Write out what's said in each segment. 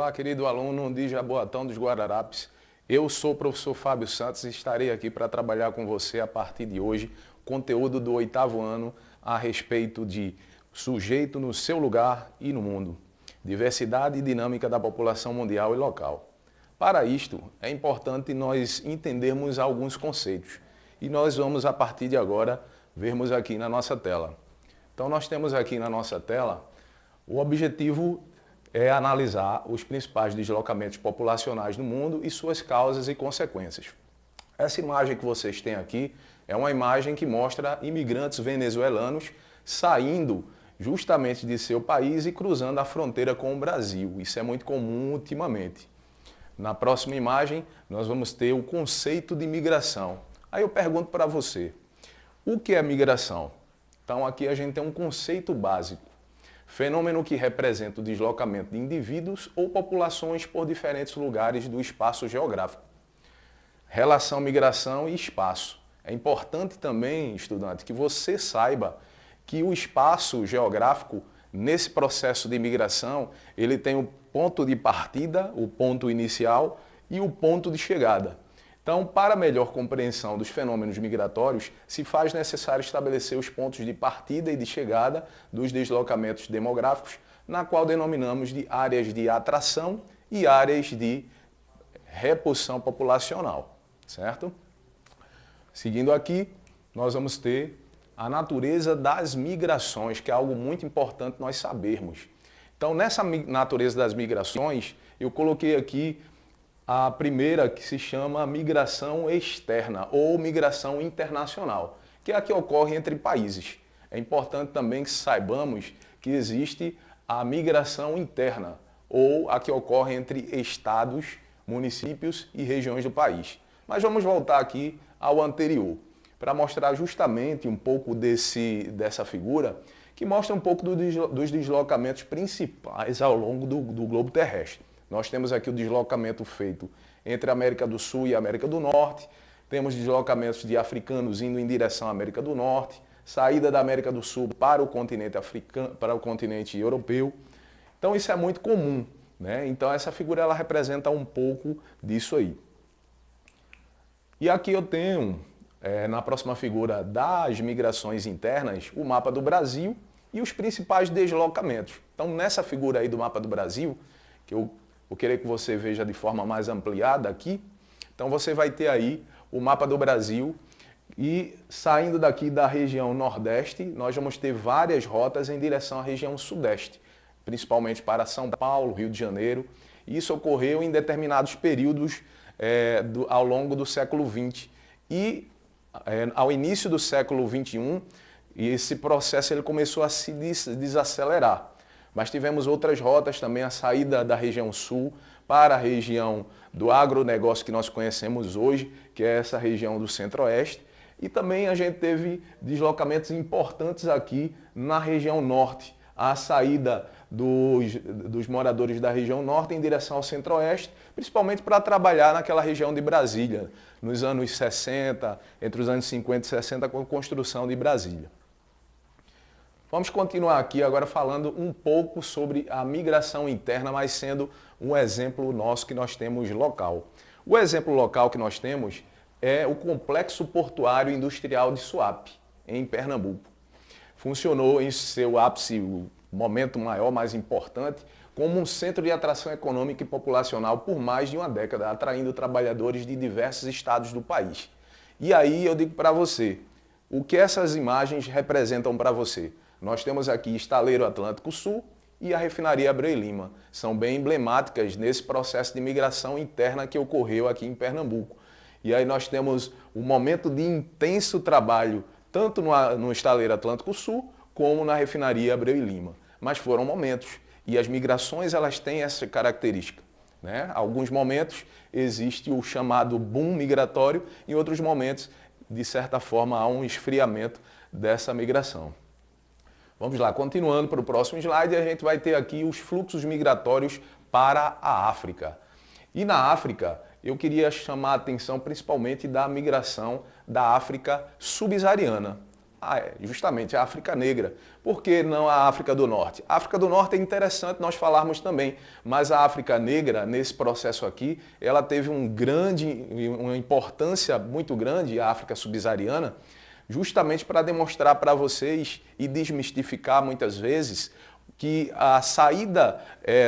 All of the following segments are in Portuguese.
Olá, querido aluno de Jaboatão dos Guararapes. Eu sou o professor Fábio Santos e estarei aqui para trabalhar com você a partir de hoje conteúdo do 8º ano a respeito de sujeito no seu lugar e no mundo, diversidade e dinâmica da população mundial e local. Para isto, é importante nós entendermos alguns conceitos e nós vamos, a partir de agora, vermos aqui na nossa tela. Então, nós temos aqui na nossa tela o objetivo é analisar os principais deslocamentos populacionais no mundo e suas causas e consequências. Essa imagem que vocês têm aqui é uma imagem que mostra imigrantes venezuelanos saindo justamente de seu país e cruzando a fronteira com o Brasil. Isso é muito comum ultimamente. Na próxima imagem, nós vamos ter o conceito de migração. Aí eu pergunto para você, o que é migração? Então aqui a gente tem um conceito básico. Fenômeno que representa o deslocamento de indivíduos ou populações por diferentes lugares do espaço geográfico. Relação migração e espaço. É importante também, estudante, que você saiba que o espaço geográfico, nesse processo de migração, ele tem o ponto de partida, o ponto inicial e o ponto de chegada. Então, para melhor compreensão dos fenômenos migratórios, se faz necessário estabelecer os pontos de partida e de chegada dos deslocamentos demográficos, na qual denominamos de áreas de atração e áreas de repulsão populacional, certo? Seguindo aqui, nós vamos ter a natureza das migrações, que é algo muito importante nós sabermos. Então, nessa natureza das migrações, eu coloquei aqui a primeira, que se chama migração externa ou migração internacional, que é a que ocorre entre países. É importante também que saibamos que existe a migração interna, ou a que ocorre entre estados, municípios e regiões do país. Mas vamos voltar aqui ao anterior, para mostrar justamente um pouco dessa figura, que mostra um pouco dos deslocamentos principais ao longo do globo terrestre. Nós temos aqui o deslocamento feito entre a América do Sul e a América do Norte, temos deslocamentos de africanos indo em direção à América do Norte, saída da América do Sul para o continente africano, para o continente europeu. Então isso é muito comum, né? Então essa figura ela representa um pouco disso aí. E aqui eu tenho, na próxima figura das migrações internas, o mapa do Brasil e os principais deslocamentos. Então nessa figura aí do mapa do Brasil, que eu vou querer que você veja de forma mais ampliada aqui. Então você vai ter aí o mapa do Brasil e saindo daqui da região Nordeste, nós vamos ter várias rotas em direção à região Sudeste, principalmente para São Paulo, Rio de Janeiro. Isso ocorreu em determinados períodos ao longo do século XX. E ao início do século XXI, esse processo ele começou a se desacelerar. Mas tivemos outras rotas também, a saída da região sul para a região do agronegócio que nós conhecemos hoje, que é essa região do centro-oeste. E também a gente teve deslocamentos importantes aqui na região norte, a saída dos moradores da região norte em direção ao centro-oeste, principalmente para trabalhar naquela região de Brasília, nos anos 60, entre os anos 50 e 60, com a construção de Brasília. Vamos continuar aqui agora falando um pouco sobre a migração interna, mas sendo um exemplo nosso que nós temos local. O exemplo local que nós temos é o Complexo Portuário Industrial de Suape, em Pernambuco. Funcionou em seu ápice, o momento maior, mais importante, como um centro de atração econômica e populacional por mais de uma década, atraindo trabalhadores de diversos estados do país. E aí eu digo para você, o que essas imagens representam para você? Nós temos aqui Estaleiro Atlântico Sul e a refinaria Abreu e Lima. São bem emblemáticas nesse processo de migração interna que ocorreu aqui em Pernambuco. E aí nós temos um momento de intenso trabalho, tanto no Estaleiro Atlântico Sul, como na refinaria Abreu e Lima. Mas foram momentos, e as migrações elas têm essa característica, né? Alguns momentos existe o chamado boom migratório, em outros momentos, de certa forma, há um esfriamento dessa migração. Vamos lá, continuando para o próximo slide, a gente vai ter aqui os fluxos migratórios para a África. E na África, eu queria chamar a atenção principalmente da migração da África subsaariana. Justamente a África Negra. Por que não a África do Norte? A África do Norte é interessante nós falarmos também, mas a África Negra, nesse processo aqui, ela teve uma importância muito grande, a África subsaariana, justamente para demonstrar para vocês e desmistificar muitas vezes que a saída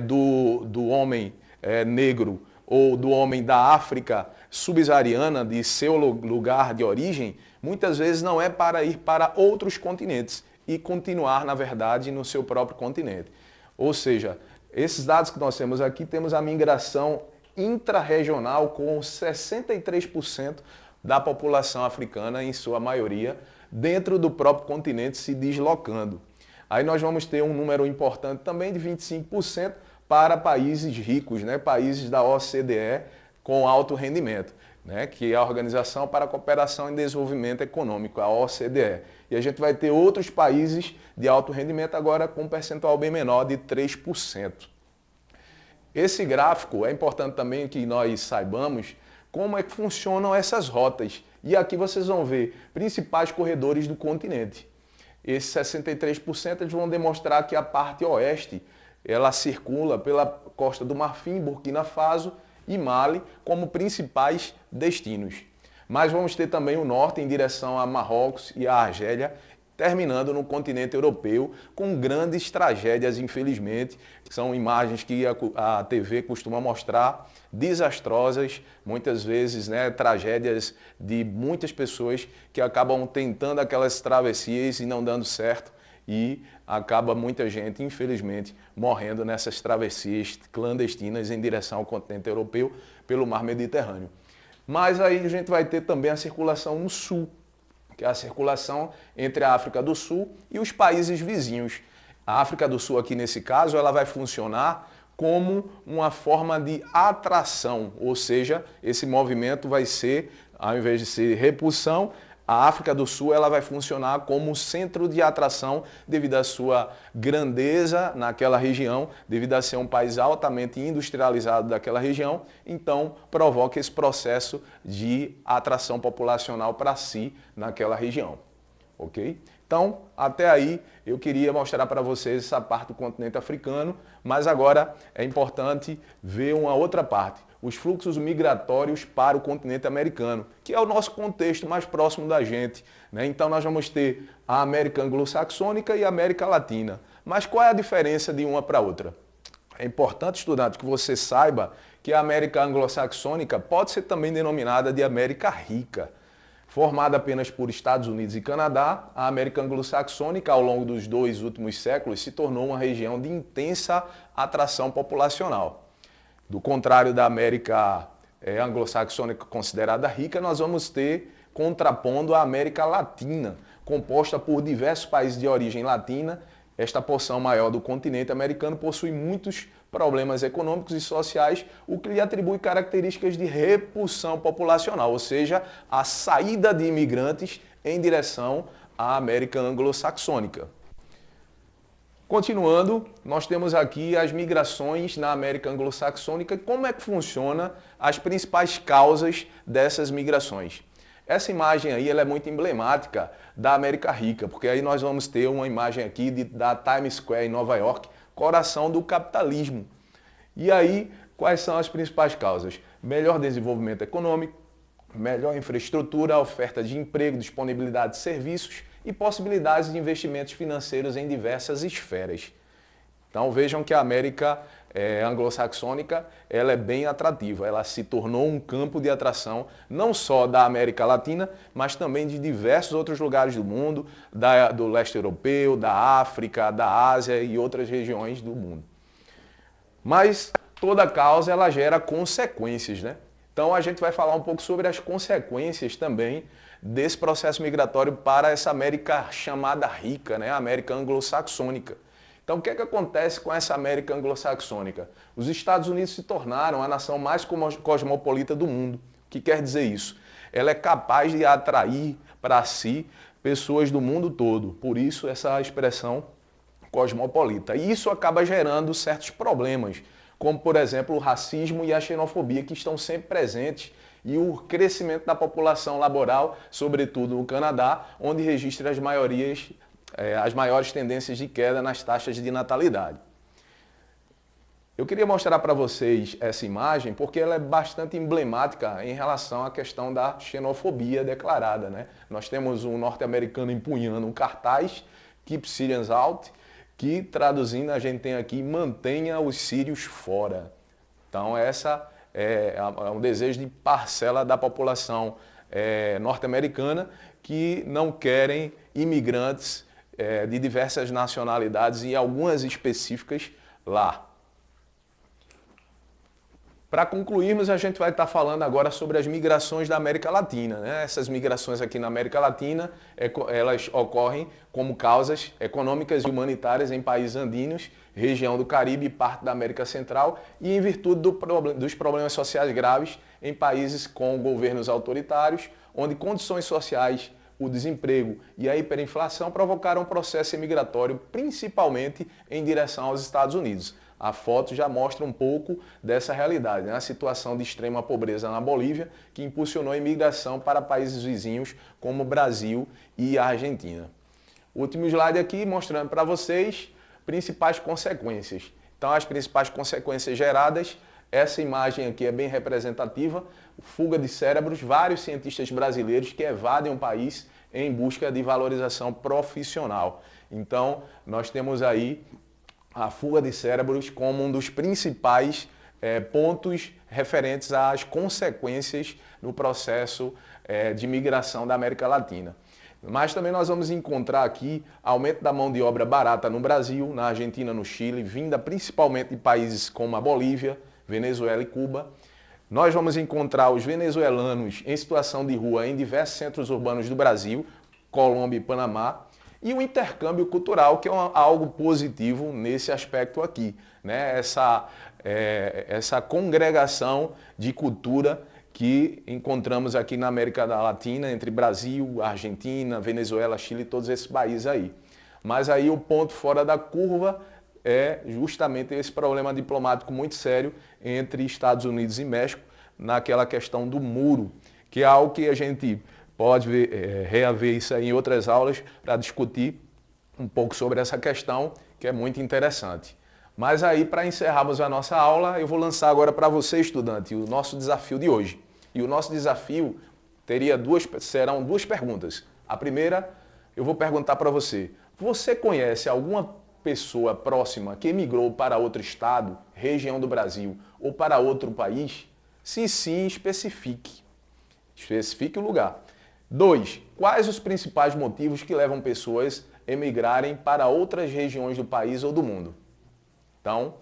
do homem negro ou do homem da África subsaariana, de seu lugar de origem, muitas vezes não é para ir para outros continentes e continuar, na verdade, no seu próprio continente. Ou seja, esses dados que nós temos aqui, temos a migração intrarregional com 63% da população africana, em sua maioria, dentro do próprio continente se deslocando. Aí nós vamos ter um número importante também de 25% para países ricos, né? Países da OCDE com alto rendimento, né? Que é a Organização para a Cooperação e Desenvolvimento Econômico, a OCDE. E a gente vai ter outros países de alto rendimento agora com um percentual bem menor de 3%. Esse gráfico é importante também que nós saibamos como é que funcionam essas rotas. E aqui vocês vão ver principais corredores do continente. Esses 63% eles vão demonstrar que a parte oeste ela circula pela Costa do Marfim, Burkina Faso e Mali como principais destinos. Mas vamos ter também o norte em direção a Marrocos e a Argélia, terminando no continente europeu com grandes tragédias, infelizmente, que são imagens que a TV costuma mostrar, desastrosas, muitas vezes, né, tragédias de muitas pessoas que acabam tentando aquelas travessias e não dando certo e acaba muita gente, infelizmente, morrendo nessas travessias clandestinas em direção ao continente europeu pelo mar Mediterrâneo. Mas aí a gente vai ter também a circulação no sul, que é a circulação entre a África do Sul e os países vizinhos. A África do Sul aqui nesse caso, ela vai funcionar como uma forma de atração, ou seja, esse movimento vai ser, ao invés de ser repulsão, a África do Sul ela vai funcionar como centro de atração devido à sua grandeza naquela região, devido a ser um país altamente industrializado daquela região, então provoca esse processo de atração populacional para si naquela região, ok? Então, até aí eu queria mostrar para vocês essa parte do continente africano, mas agora é importante ver uma outra parte, os fluxos migratórios para o continente americano, que é o nosso contexto mais próximo da gente, né? Então nós vamos ter a América anglo-saxônica e a América latina. Mas qual é a diferença de uma para outra? É importante, estudante, que você saiba que a América anglo-saxônica pode ser também denominada de América rica. Formada apenas por Estados Unidos e Canadá, a América anglo-saxônica, ao longo dos 2 últimos séculos, se tornou uma região de intensa atração populacional. Do contrário da América anglo-saxônica considerada rica, nós vamos ter, contrapondo, a América Latina, composta por diversos países de origem latina. Esta porção maior do continente americano possui muitos problemas econômicos e sociais, o que lhe atribui características de repulsão populacional, ou seja, a saída de imigrantes em direção à América anglo-saxônica. Continuando, nós temos aqui as migrações na América anglo-saxônica e como é que funciona as principais causas dessas migrações. Essa imagem aí ela é muito emblemática da América rica, porque aí nós vamos ter uma imagem aqui da Times Square em Nova York, coração do capitalismo. E aí, quais são as principais causas? Melhor desenvolvimento econômico, melhor infraestrutura, oferta de emprego, disponibilidade de serviços e possibilidades de investimentos financeiros em diversas esferas. Então vejam que a América anglo-saxônica ela é bem atrativa, ela se tornou um campo de atração não só da América Latina, mas também de diversos outros lugares do mundo, do leste europeu, da África, da Ásia e outras regiões do mundo. Mas toda causa ela gera consequências, né? Então a gente vai falar um pouco sobre as consequências também desse processo migratório para essa América chamada rica, né? A América anglo-saxônica. Então, o que é que acontece com essa América anglo-saxônica? Os Estados Unidos se tornaram a nação mais cosmopolita do mundo. O que quer dizer isso? Ela é capaz de atrair para si pessoas do mundo todo. Por isso, essa expressão cosmopolita. E isso acaba gerando certos problemas, como, por exemplo, o racismo e a xenofobia, que estão sempre presentes e o crescimento da população laboral, sobretudo no Canadá, onde registra as maiores tendências de queda nas taxas de natalidade. Eu queria mostrar para vocês essa imagem porque ela é bastante emblemática em relação à questão da xenofobia declarada, né? Nós temos um norte-americano empunhando um cartaz, Keep Syrians Out, que traduzindo a gente tem aqui, mantenha os sírios fora. Então essa é um desejo de parcela da população norte-americana que não querem imigrantes de diversas nacionalidades e algumas específicas lá. Para concluirmos, a gente vai estar falando agora sobre as migrações da América Latina, né? Essas migrações aqui na América Latina, elas ocorrem como causas econômicas e humanitárias em países andinos, região do Caribe e parte da América Central, e em virtude dos problemas sociais graves em países com governos autoritários, onde condições sociais, o desemprego e a hiperinflação provocaram um processo imigratório, principalmente em direção aos Estados Unidos. A foto já mostra um pouco dessa realidade, né? A situação de extrema pobreza na Bolívia, que impulsionou a imigração para países vizinhos como Brasil e Argentina. Último slide aqui mostrando para vocês principais consequências. Então, as principais consequências geradas, essa imagem aqui é bem representativa, fuga de cérebros, vários cientistas brasileiros que evadem o país em busca de valorização profissional. Então, nós temos aí a fuga de cérebros como um dos principais pontos referentes às consequências no processo de migração da América Latina. Mas também nós vamos encontrar aqui aumento da mão de obra barata no Brasil, na Argentina, no Chile, vinda principalmente de países como a Bolívia, Venezuela e Cuba. Nós vamos encontrar os venezuelanos em situação de rua em diversos centros urbanos do Brasil, Colômbia e Panamá. E o intercâmbio cultural, que é algo positivo nesse aspecto aqui, né? Essa congregação de cultura que encontramos aqui na América Latina, entre Brasil, Argentina, Venezuela, Chile, todos esses países aí. Mas aí o ponto fora da curva é justamente esse problema diplomático muito sério entre Estados Unidos e México, naquela questão do muro, que é algo que a gente pode reaver isso aí em outras aulas para discutir um pouco sobre essa questão, que é muito interessante. Mas aí, para encerrarmos a nossa aula, eu vou lançar agora para você, estudante, o nosso desafio de hoje. E o nosso desafio serão duas perguntas. A primeira, eu vou perguntar para você: você conhece alguma pessoa próxima que emigrou para outro estado, região do Brasil ou para outro país? Se sim, especifique. Especifique o lugar. 2. Quais os principais motivos que levam pessoas a emigrarem para outras regiões do país ou do mundo? Então,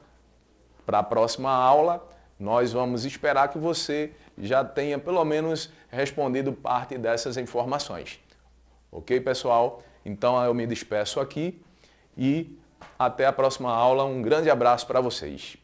para a próxima aula, nós vamos esperar que você já tenha pelo menos respondido parte dessas informações. Ok, pessoal? Então eu me despeço aqui e até a próxima aula. Um grande abraço para vocês.